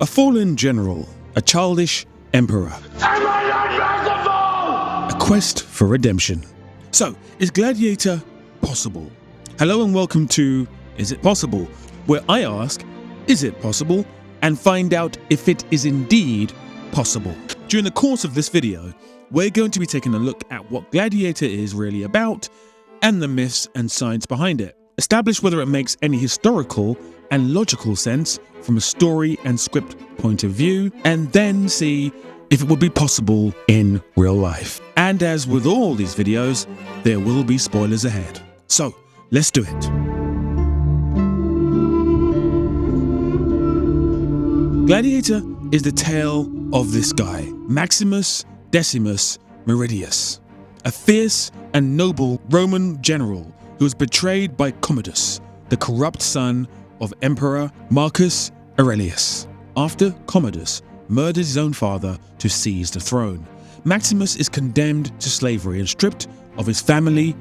A fallen general, a childish emperor, Am I not merciful? a quest for redemption. So, is Gladiator possible? Hello and welcome to Is It Possible?, where I ask, is it possible? And find out if it is indeed possible. During the course of this video, we're going to be taking a look at what Gladiator is really about and the myths and science behind it. Establish whether it makes any historical and logical sense from a story and script point of view, and then see if it would be possible in real life. And as with all these videos, there will be spoilers ahead. So, let's do it. Gladiator is the tale of this guy, Maximus Decimus Meridius, a fierce and noble Roman general who was betrayed by Commodus, the corrupt son of Emperor Marcus Aurelius. After Commodus murdered his own father to seize the throne, Maximus is condemned to slavery and stripped of his family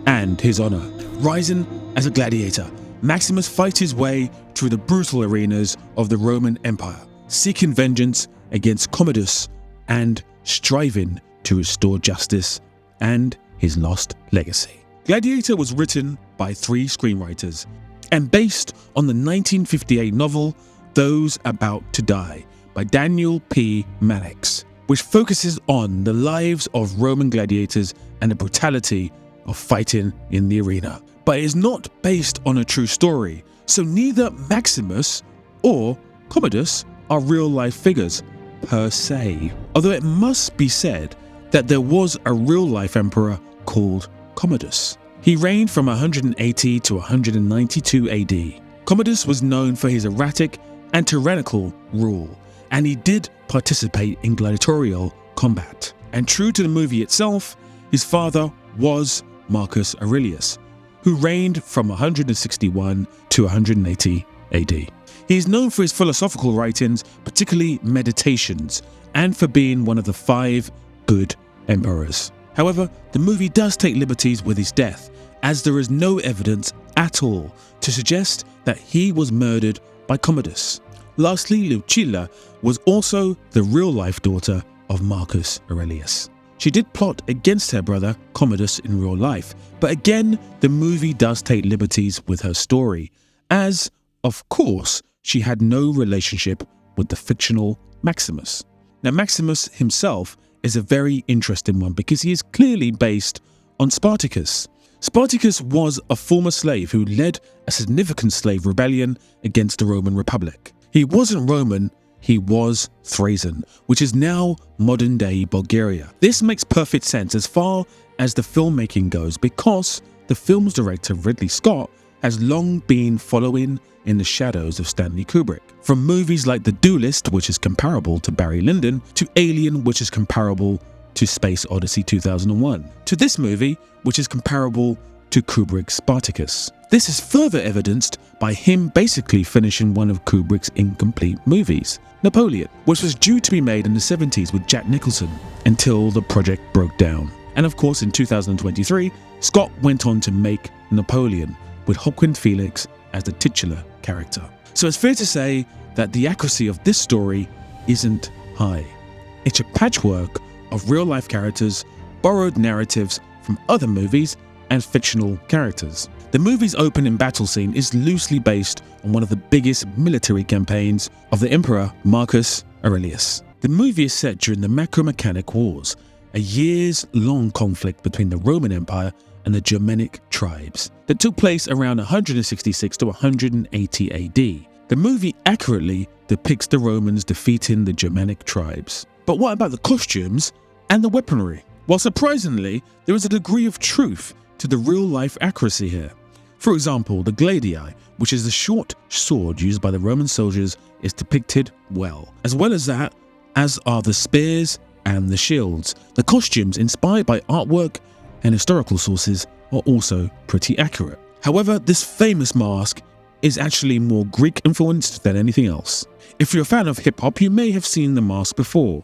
and his honor. Rising as a gladiator, Maximus fights his way through the brutal arenas of the Roman Empire, seeking vengeance against Commodus and striving to restore justice and his lost legacy. Gladiator was written by 3 screenwriters and based on the 1958 novel Those About to Die by Daniel P. Mannix, which focuses on the lives of Roman gladiators and the brutality of fighting in the arena. But it is not based on a true story, so neither Maximus or Commodus are real-life figures per se. Although it must be said that there was a real-life emperor called Commodus. He reigned from 180 to 192 AD. Commodus was known for his erratic and tyrannical rule, and he did participate in gladiatorial combat. And true to the movie itself, his father was Marcus Aurelius, who reigned from 161 to 180 AD. He is known for his philosophical writings, particularly Meditations, and for being one of the 5 good emperors. However, the movie does take liberties with his death, as there is no evidence at all to suggest that he was murdered by Commodus. Lastly, Lucilla was also the real-life daughter of Marcus Aurelius. She did plot against her brother Commodus in real life, but again, the movie does take liberties with her story, as, of course, she had no relationship with the fictional Maximus. Now, Maximus himself is a very interesting one because he is clearly based on Spartacus. Spartacus was a former slave who led a significant slave rebellion against the Roman Republic. He wasn't Roman, he was Thracian, which is now modern-day Bulgaria. This makes perfect sense as far as the filmmaking goes because the film's director Ridley Scott has long been following in the shadows of Stanley Kubrick. From movies like The Duelist, which is comparable to Barry Lyndon, to Alien, which is comparable to Space Odyssey 2001, to this movie, which is comparable to Kubrick's Spartacus. This is further evidenced by him basically finishing one of Kubrick's incomplete movies, Napoleon, which was due to be made in the 70s with Jack Nicholson until the project broke down. And of course, in 2023, Scott went on to make Napoleon with Joaquin Phoenix as the titular character. So it's fair to say that the accuracy of this story isn't high. It's a patchwork of real-life characters, borrowed narratives from other movies, and fictional characters. The movie's opening battle scene is loosely based on one of the biggest military campaigns of the Emperor Marcus Aurelius. The movie is set during the Macro-Mechanic Wars, a years-long conflict between the Roman Empire and the Germanic tribes that took place around 166 to 180 AD. The movie accurately depicts the Romans defeating the Germanic tribes. But what about the costumes and the weaponry? Well, surprisingly, there is a degree of truth to the real-life accuracy here. For example, the Gladiator, which is the short sword used by the Roman soldiers, is depicted well. As well as that, as are the spears and the shields. The costumes, inspired by artwork and historical sources, are also pretty accurate. However, this famous mask is actually more Greek influenced than anything else. If you're a fan of hip-hop, you may have seen the mask before.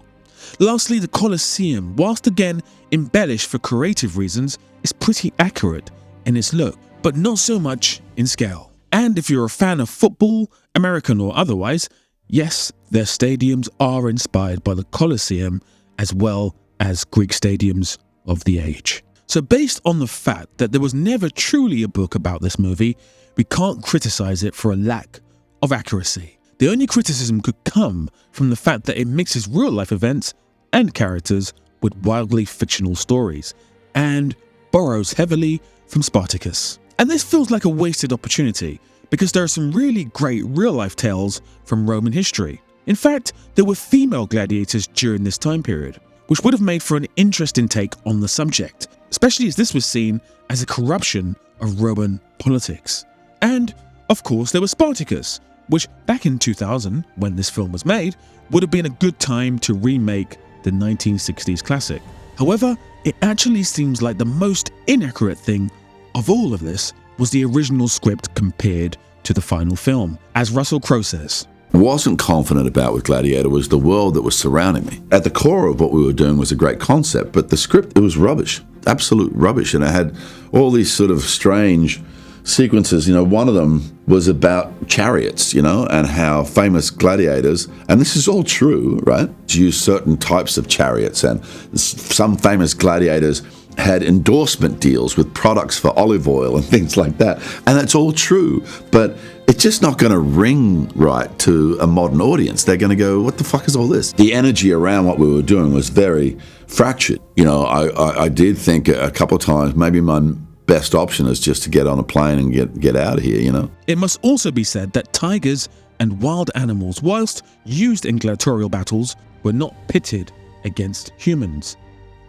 Lastly, the Colosseum, whilst again embellished for creative reasons, is pretty accurate in its look, but not so much in scale. And if you're a fan of football, American or otherwise, yes, their stadiums are inspired by the Colosseum as well as Greek stadiums of the age. So based on the fact that there was never truly a book about this movie, we can't criticize it for a lack of accuracy. The only criticism could come from the fact that it mixes real-life events and characters with wildly fictional stories, and borrows heavily from Spartacus. And this feels like a wasted opportunity, because there are some really great real-life tales from Roman history. In fact, there were female gladiators during this time period, which would have made for an interesting take on the subject, especially as this was seen as a corruption of Roman politics. And, of course, there was Spartacus, which back in 2000, when this film was made, would have been a good time to remake the 1960s classic. However, it actually seems like the most inaccurate thing of all of this was the original script compared to the final film. As Russell Crowe says, wasn't confident about with Gladiator was the world that was surrounding me. At the core of what we were doing was a great concept, but the script, it was rubbish, absolute rubbish. And it had all these sort of strange sequences. One of them was about chariots, and how famous gladiators, and this is all true, right, use certain types of chariots, and some famous gladiators had endorsement deals with products for olive oil and things like that. And that's all true, but it's just not going to ring right to a modern audience. They're going to go, what the fuck is all this? The energy around what we were doing was very fractured. I did think a couple of times, maybe my best option is just to get on a plane and get out of here, It must also be said that tigers and wild animals, whilst used in gladiatorial battles, were not pitted against humans.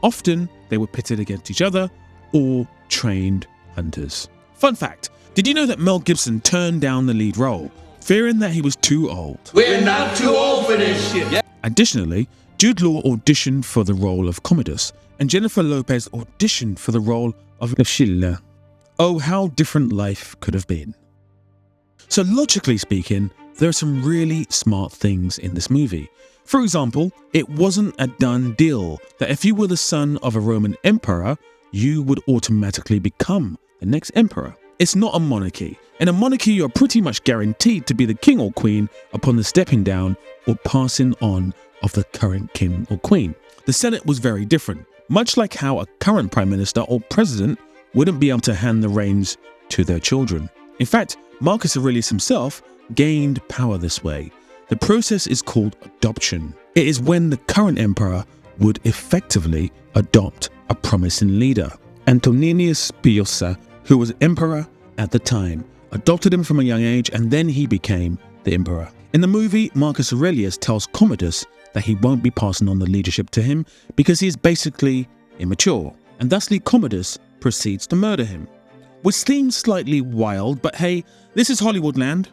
Often, they were pitted against each other or trained hunters. Fun fact, did you know that Mel Gibson turned down the lead role, fearing that he was too old? We're not too old for this shit. Yeah. Additionally, Jude Law auditioned for the role of Commodus, and Jennifer Lopez auditioned for the role of Schiller. Oh, how different life could have been. So logically speaking, there are some really smart things in this movie. For example, it wasn't a done deal that if you were the son of a Roman emperor, you would automatically become the next emperor. It's not a monarchy. In a monarchy, you're pretty much guaranteed to be the king or queen upon the stepping down or passing on of the current king or queen. The Senate was very different, much like how a current prime minister or president wouldn't be able to hand the reins to their children. In fact, Marcus Aurelius himself gained power this way. The process is called adoption. It is when the current emperor would effectively adopt a promising leader. Antoninus Pius, who was emperor at the time, adopted him from a young age, and then he became the emperor. In the movie, Marcus Aurelius tells Commodus that he won't be passing on the leadership to him because he is basically immature, and thusly Commodus proceeds to murder him. Which seems slightly wild, but hey, this is Hollywood land.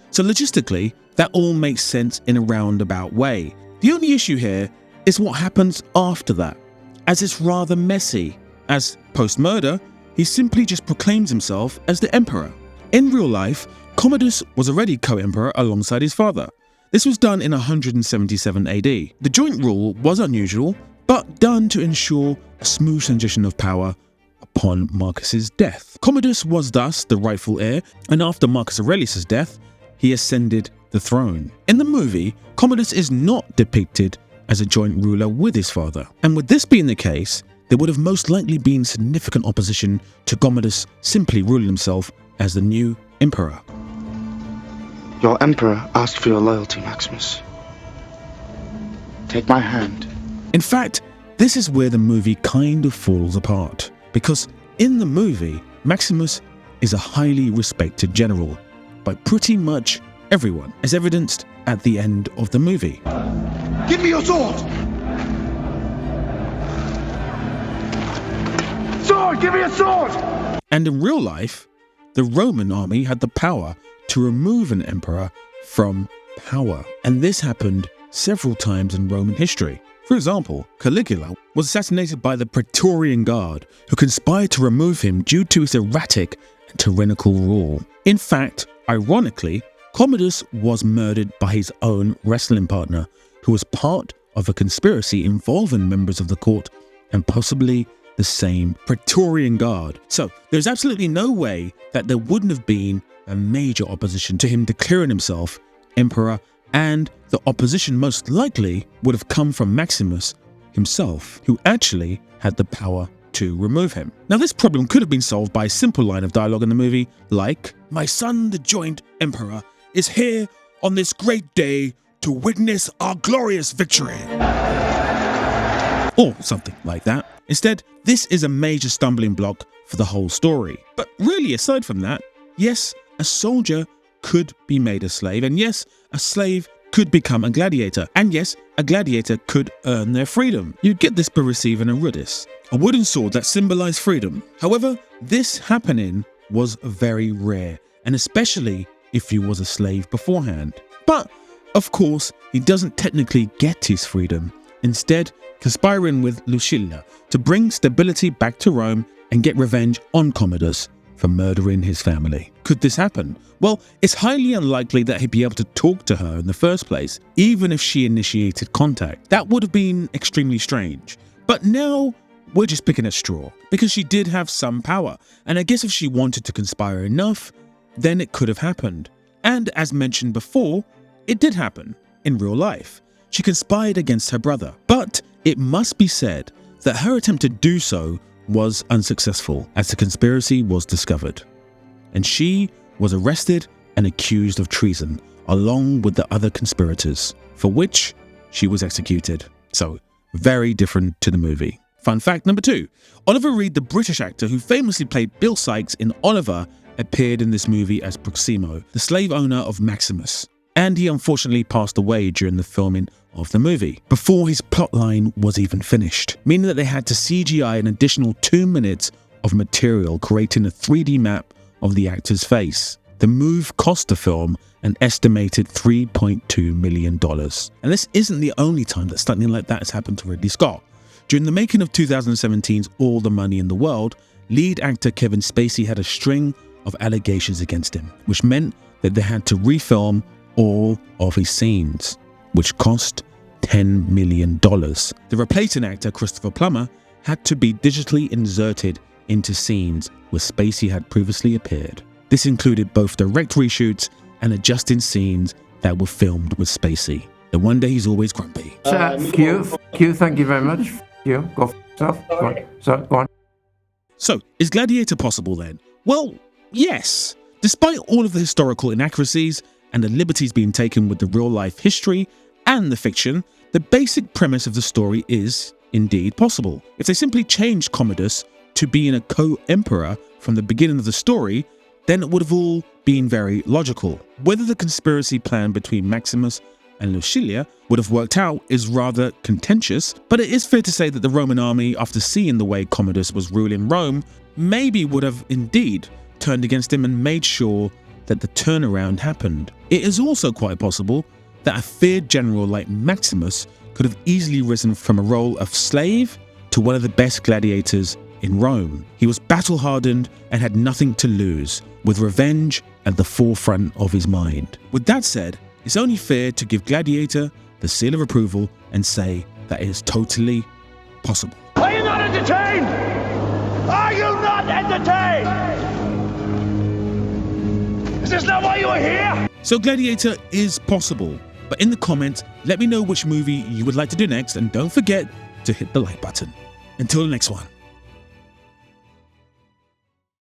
So logistically, that all makes sense in a roundabout way. The only issue here is what happens after that, as it's rather messy, as post-murder, he simply just proclaims himself as the emperor. In real life, Commodus was already co-emperor alongside his father. This was done in 177 AD. The joint rule was unusual, but done to ensure a smooth transition of power upon Marcus's death. Commodus was thus the rightful heir, and after Marcus Aurelius' death, he ascended the throne. In the movie, Commodus is not depicted as a joint ruler with his father. And with this being the case, there would have most likely been significant opposition to Commodus simply ruling himself as the new emperor. Your emperor asked for your loyalty, Maximus. Take my hand. In fact, this is where the movie kind of falls apart, because in the movie, Maximus is a highly respected general by pretty much everyone, as evidenced at the end of the movie. Give me your sword! Sword! Give me a sword! And in real life, the Roman army had the power to remove an emperor from power. And this happened several times in Roman history. For example, Caligula was assassinated by the Praetorian Guard, who conspired to remove him due to his erratic and tyrannical rule. In fact, ironically, Commodus was murdered by his own wrestling partner, who was part of a conspiracy involving members of the court and possibly the same Praetorian Guard. So there's absolutely no way that there wouldn't have been a major opposition to him declaring himself emperor, and the opposition most likely would have come from Maximus himself, who actually had the power to remove him. Now, this problem could have been solved by a simple line of dialogue in the movie, like, "My son, the joint emperor, is here on this great day to witness our glorious victory." Or something like that. Instead, this is a major stumbling block for the whole story. But really, aside from that, yes, a soldier could be made a slave, and yes, a slave could become a gladiator, and yes, a gladiator could earn their freedom. You get this by receiving a rudis, a wooden sword that symbolized freedom. However, this happening was very rare, and especially if he was a slave beforehand. But, of course, he doesn't technically get his freedom, instead conspiring with Lucilla to bring stability back to Rome and get revenge on Commodus for murdering his family. Could this happen? Well, it's highly unlikely that he'd be able to talk to her in the first place, even if she initiated contact. That would have been extremely strange. But now, we're just picking at straw, because she did have some power, and I guess if she wanted to conspire enough, then it could have happened. And as mentioned before, it did happen in real life. She conspired against her brother, but it must be said that her attempt to do so was unsuccessful, as the conspiracy was discovered, and she was arrested and accused of treason along with the other conspirators, for which she was executed. So, very different to the movie. Fun fact number 2, Oliver Reed, the British actor who famously played Bill Sikes in Oliver, appeared in this movie as Proximo, the slave owner of Maximus, and he unfortunately passed away during the filming of the movie, before his plotline was even finished, meaning that they had to CGI an additional 2 minutes of material, creating a 3D map of the actor's face. The move cost the film an estimated $3.2 million. And this isn't the only time that something like that has happened to Ridley Scott. During the making of 2017's All the Money in the World, lead actor Kevin Spacey had a string of allegations against him, which meant that they had to refilm all of his scenes, which cost $10 million. The replacing actor, Christopher Plummer, had to be digitally inserted into scenes where Spacey had previously appeared. This included both direct reshoots and adjusting scenes that were filmed with Spacey. No wonder he's always grumpy. Q, thank you very much. Q, go for yourself. Go on. Go on. So, is Gladiator possible then? Well, yes. Despite all of the historical inaccuracies and the liberties being taken with the real-life history and the fiction, the basic premise of the story is indeed possible. If they simply changed Commodus to being a co-emperor from the beginning of the story, then it would have all been very logical. Whether the conspiracy plan between Maximus and Lucilla would have worked out is rather contentious, but it is fair to say that the Roman army, after seeing the way Commodus was ruling Rome, maybe would have indeed turned against him and made sure that the turnaround happened. It is also quite possible that a feared general like Maximus could have easily risen from a role of slave to one of the best gladiators in Rome. He was battle-hardened and had nothing to lose, with revenge at the forefront of his mind. With that said, it's only fair to give Gladiator the seal of approval and say that it is totally possible. Are you not entertained? Are you not entertained? Is this not why you are here? So Gladiator is possible, but in the comments, let me know which movie you would like to do next, and don't forget to hit the like button. Until the next one.